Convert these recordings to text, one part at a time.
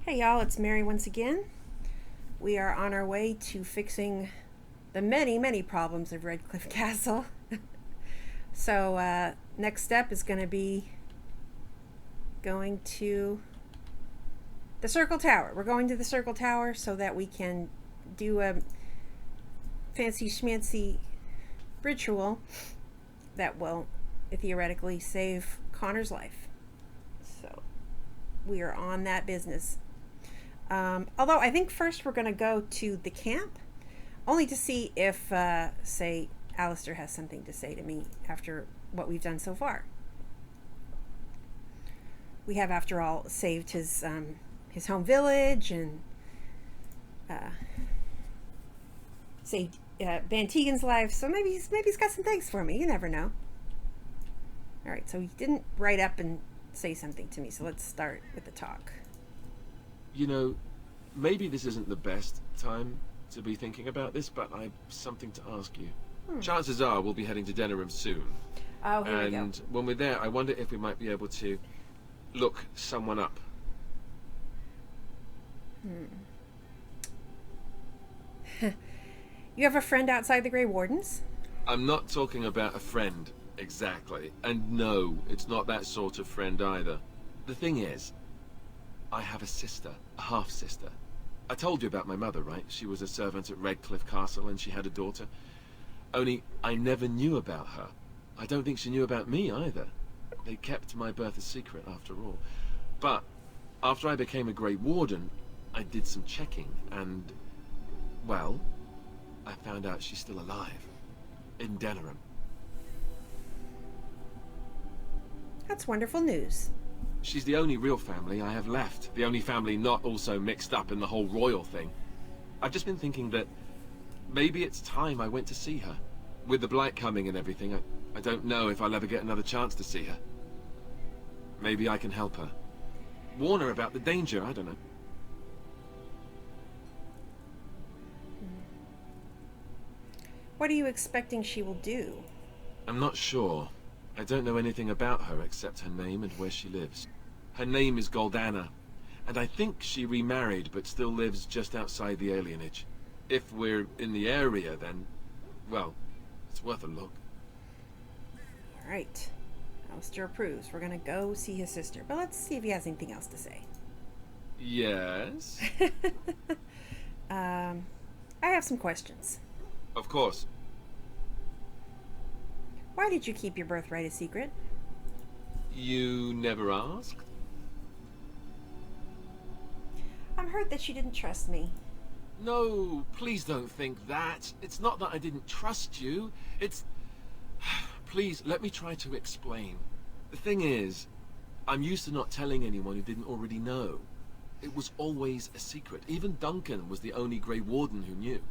Hey y'all, it's Mary once again. We are on our way to fixing the many, many problems of Redcliffe Castle. Next step is going to be going to the Circle Tower. We're going to the Circle Tower so that we can do a fancy schmancy ritual that will theoretically save Connor's life. So we are on that business. Although I think first we're going to go to the camp, only to see if, say, Alistair has something to say to me after what we've done so far. We have, after all, saved his home village and saved Van Tegan's life, so maybe he's got some thanks for me. You never know. All right, so he didn't write up and say something to me, so let's start with the talk. You know, maybe this isn't the best time to be thinking about this, but I've something to ask you. Chances are we'll be heading to Denerim soon. Oh, here we go. And when we're there, I wonder if we might be able to look someone up. You have a friend outside the Grey Wardens? I'm not talking about a friend, exactly. And no, it's not that sort of friend either. The thing is, I have a sister, a half-sister. I told you about my mother, right? She was a servant at Redcliffe Castle and she had a daughter. Only, I never knew about her. I don't think she knew about me either. They kept my birth a secret after all. But, after I became a Grey Warden, I did some checking and, well, I found out she's still alive. In Denerim. That's wonderful news. She's the only real family I have left. The only family not also mixed up in the whole royal thing. I've just been thinking that maybe it's time I went to see her. With the Blight coming and everything, I don't know if I'll ever get another chance to see her. Maybe I can help her. Warn her about the danger, I don't know. What are you expecting she will do? I'm not sure. I don't know anything about her except her name and where she lives. Her name is Goldana, and I think she remarried but still lives just outside the alienage. If we're in the area, then, well, it's worth a look. All right. Alistair approves. We're going to go see his sister, but let's see if he has anything else to say. Yes? I have some questions. Of course. Why did you keep your birthright a secret? You never asked? I'm hurt that you didn't trust me. No, please don't think that. It's not that I didn't trust you. It's... Please, let me try to explain. The thing is, I'm used to not telling anyone who didn't already know. It was always a secret. Even Duncan was the only Grey Warden who knew.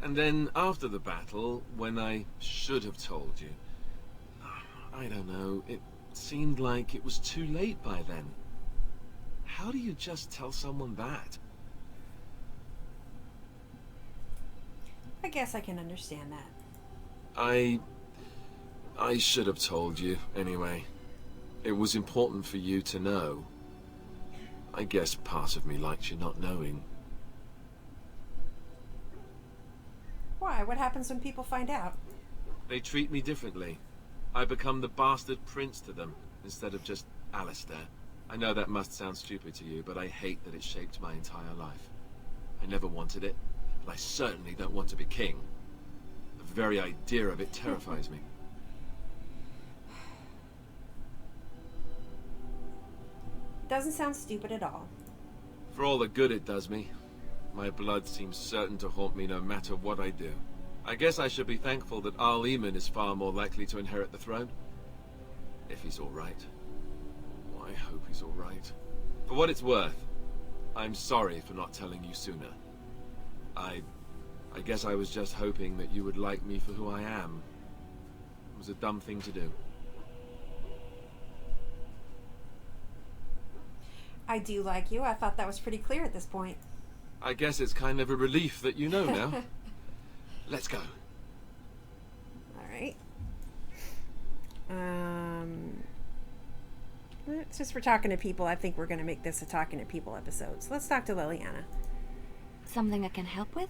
And then, after the battle, when I should have told you, I don't know, it seemed like it was too late by then. How do you just tell someone that? I guess I can understand that. I should have told you, anyway. It was important for you to know. I guess part of me liked you not knowing. Why? What happens when people find out? They treat me differently. I become the bastard prince to them, instead of just Alistair. I know that must sound stupid to you, but I hate that it shaped my entire life. I never wanted it, and I certainly don't want to be king. The very idea of it terrifies me. Doesn't sound stupid at all. For all the good it does me, my blood seems certain to haunt me no matter what I do. I guess I should be thankful that Arl Eamon is far more likely to inherit the throne. If he's alright. Well, I hope he's alright. For what it's worth, I'm sorry for not telling you sooner. I guess I was just hoping that you would like me for who I am. It was a dumb thing to do. I do like you. I thought that was pretty clear at this point. I guess it's kind of a relief that you know now. Let's go. All right. Since we're talking to people, I think we're going to make this a talking to people episode. So let's talk to Liliana. Something I can help with?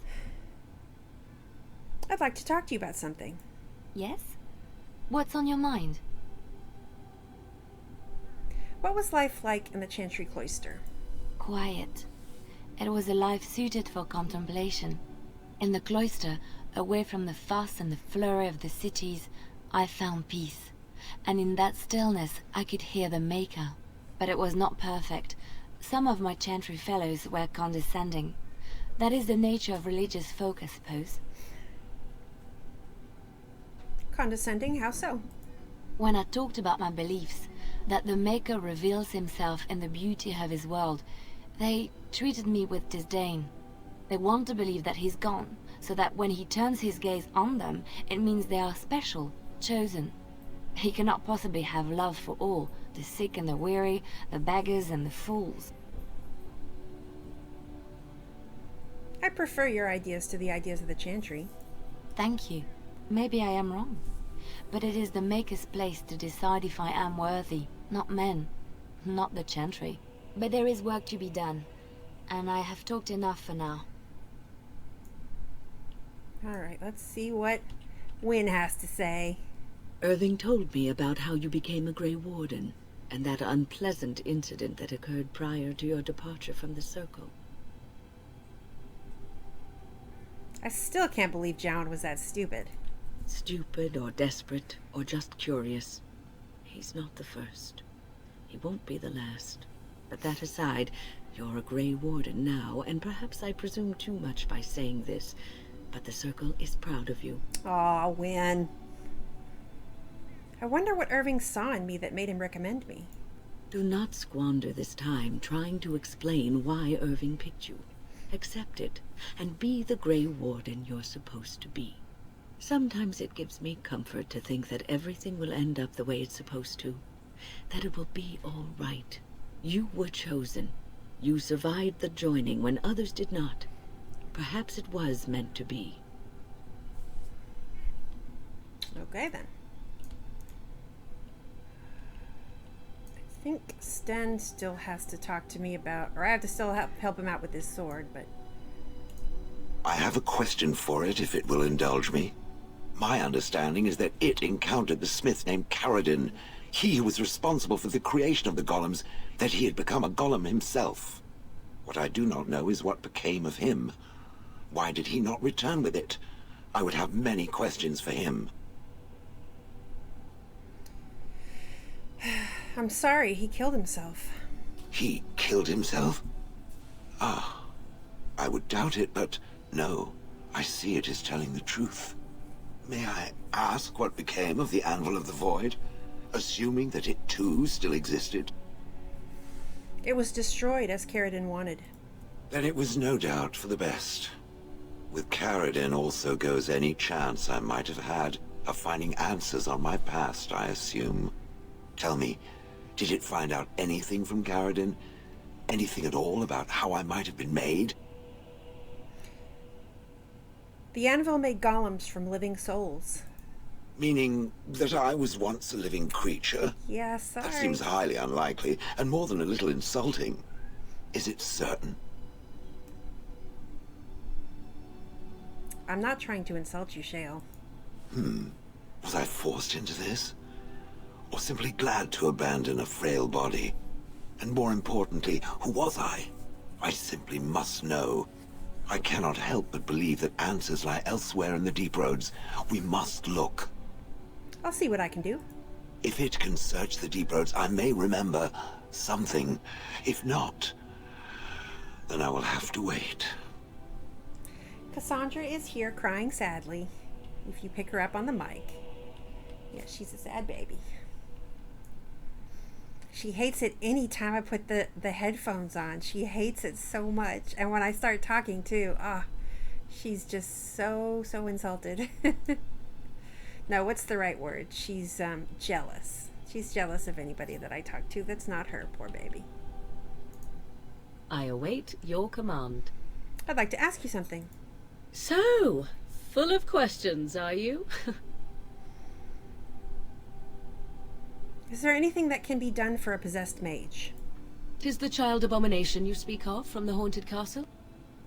I'd like to talk to you about something. Yes? What's on your mind? What was life like in the Chantry Cloister? Quiet. It was a life suited for contemplation. In the cloister, away from the fuss and the flurry of the cities, I found peace. And in that stillness, I could hear the Maker. But it was not perfect. Some of my Chantry fellows were condescending. That is the nature of religious folk, I suppose. Condescending? How so? When I talked about my beliefs, that the Maker reveals himself in the beauty of his world, they treated me with disdain. They want to believe that he's gone, so that when he turns his gaze on them, it means they are special, chosen. He cannot possibly have love for all, the sick and the weary, the beggars and the fools. I prefer your ideas to the ideas of the Chantry. Thank you. Maybe I am wrong. But it is the Maker's place to decide if I am worthy, not men, not the Chantry. But there is work to be done, and I have talked enough for now. Alright, let's see what Wynne has to say. Irving told me about how you became a Grey Warden, and that unpleasant incident that occurred prior to your departure from the Circle. I still can't believe Jowan was that stupid. Stupid or desperate or just curious. He's not the first. He won't be the last. But that aside, you're a Grey Warden now, and perhaps I presume too much by saying this, but the Circle is proud of you. Aw, Wynne. I wonder what Irving saw in me that made him recommend me. Do not squander this time trying to explain why Irving picked you. Accept it, and be the Grey Warden you're supposed to be. Sometimes it gives me comfort to think that everything will end up the way it's supposed to. That it will be all right. You were chosen. You survived the joining when others did not. Perhaps it was meant to be. Okay, then. I think Sten still has to talk to me about, or I have to still help him out with his sword, but... I have a question for it, if it will indulge me. My understanding is that it encountered the smith named Caradin, he who was responsible for the creation of the golems, that he had become a golem himself. What I do not know is what became of him. Why did he not return with it? I would have many questions for him. I'm sorry, he killed himself. He killed himself? Ah, I would doubt it, but no, I see it is telling the truth. May I ask what became of the Anvil of the Void, assuming that it too still existed? It was destroyed as Caradin wanted. Then it was no doubt for the best. With Caradin also goes any chance I might have had of finding answers on my past, I assume. Tell me, did it find out anything from Caradin? Anything at all about how I might have been made? The Anvil made golems from living souls. Meaning that I was once a living creature? Yeah, sorry. That seems highly unlikely, and more than a little insulting. Is it certain? I'm not trying to insult you, Shale. Was I forced into this? Or simply glad to abandon a frail body? And more importantly, who was I? I simply must know. I cannot help but believe that answers lie elsewhere in the deep roads. We must look. I'll see what I can do. If it can search the deep roads, I may remember something. If not, then I will have to wait. Cassandra is here crying sadly. If you pick her up on the mic. Yeah, she's a sad baby. She hates it any time I put the headphones on. She hates it so much. And when I start talking too, she's just so insulted. No, what's the right word? She's jealous. She's jealous of anybody that I talk to that's not her, poor baby. I await your command. I'd like to ask you something. So, full of questions, are you? Is there anything that can be done for a possessed mage? 'Tis the child abomination you speak of from the haunted castle?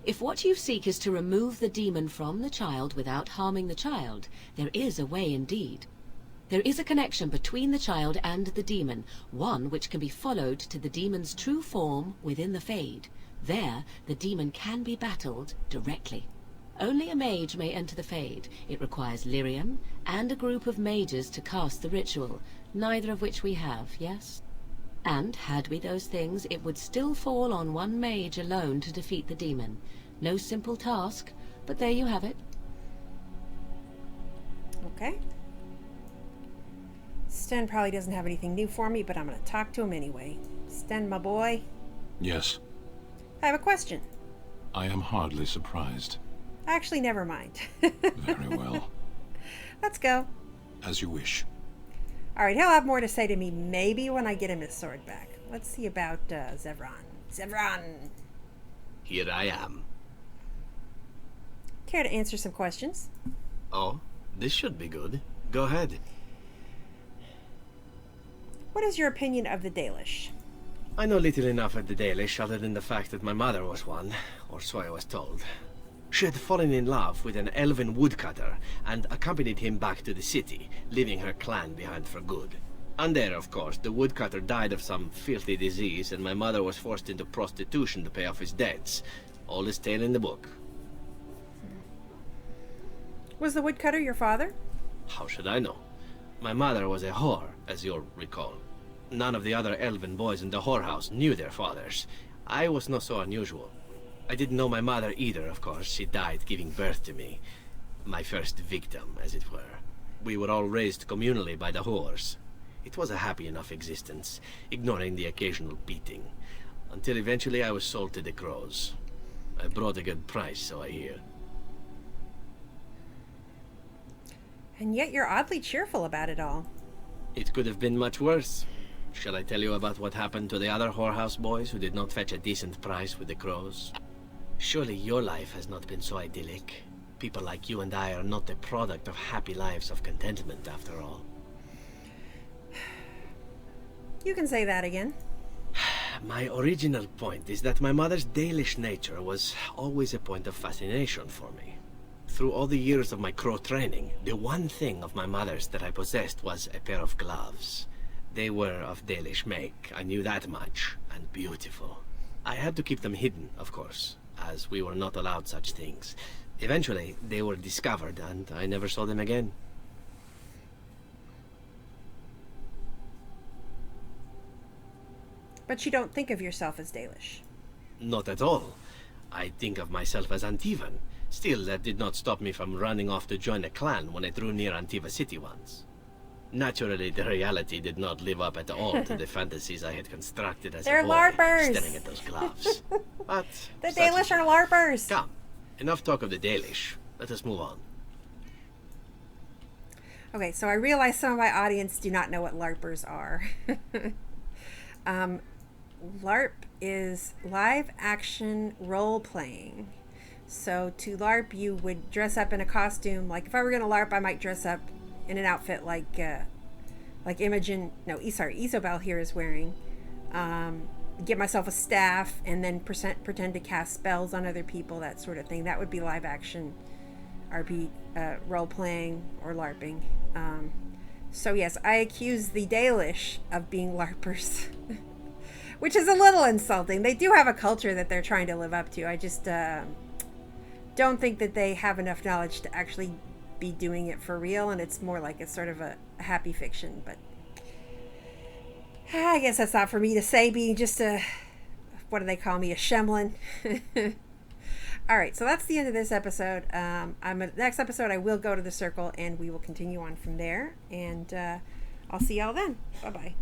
If what you seek is to remove the demon from the child without harming the child, there is a way indeed. There is a connection between the child and the demon, one which can be followed to the demon's true form within the Fade. There, the demon can be battled directly. Only a mage may enter the Fade. It requires lyrium and a group of mages to cast the ritual, neither of which we have, yes? And, had we those things, it would still fall on one mage alone to defeat the demon. No simple task, but there you have it. Okay. Sten probably doesn't have anything new for me, but I'm going to talk to him anyway. Sten, my boy, Yes, I have a question. I am hardly surprised. Actually, never mind. Very well. Let's go. As you wish. All right, he'll have more to say to me maybe when I get him his sword back. Let's see about Zevran. Zevran! Here I am. Care to answer some questions? Oh, this should be good. Go ahead. What is your opinion of the Dalish? I know little enough of the Dalish other than the fact that my mother was one, or so I was told. She had fallen in love with an elven woodcutter and accompanied him back to the city, leaving her clan behind for good. And there, of course, the woodcutter died of some filthy disease and my mother was forced into prostitution to pay off his debts. All is tale in the book. Was the woodcutter your father? How should I know? My mother was a whore, as you'll recall. None of the other elven boys in the whorehouse knew their fathers. I was not so unusual. I didn't know my mother either, of course. She died giving birth to me. My first victim, as it were. We were all raised communally by the whores. It was a happy enough existence, ignoring the occasional beating. Until eventually I was sold to the crows. I brought a good price, so I hear. And yet you're oddly cheerful about it all. It could have been much worse. Shall I tell you about what happened to the other whorehouse boys who did not fetch a decent price with the crows? Surely your life has not been so idyllic. People like you and I are not the product of happy lives of contentment, after all. You can say that again. My original point is that my mother's Dalish nature was always a point of fascination for me. Through all the years of my crow training, the one thing of my mother's that I possessed was a pair of gloves. They were of Dalish make, I knew that much, and beautiful. I had to keep them hidden, of course, as we were not allowed such things. Eventually, they were discovered, and I never saw them again. But you don't think of yourself as Dalish. Not at all. I think of myself as Antivan. Still, that did not stop me from running off to join a clan when I drew near Antiva City once. Naturally, the reality did not live up at all to the fantasies I had constructed as They're a boy, LARPers! staring at those gloves. But The such Dalish is are life. LARPers! Come, enough talk of the Dalish. Let us move on. Okay, so I realize some of my audience do not know what LARPers are. LARP is live action role playing. So to LARP, you would dress up in a costume. Like if I were going to LARP, I might dress up in an outfit like Imogen, no, Isobel here is wearing. Get myself a staff and then pretend to cast spells on other people, that sort of thing. That would be live action RP role playing or LARPing. So yes, I accuse the Dalish of being LARPers, which is a little insulting. They do have a culture that they're trying to live up to. I just don't think that they have enough knowledge to actually be doing it for real, and it's more like a sort of a happy fiction. But I guess that's not for me to say, being just a, what do they call me, a Shemlin. All right, so that's the end of this episode. Next episode I will go to the circle and we will continue on from there, and I'll see y'all then. Bye bye.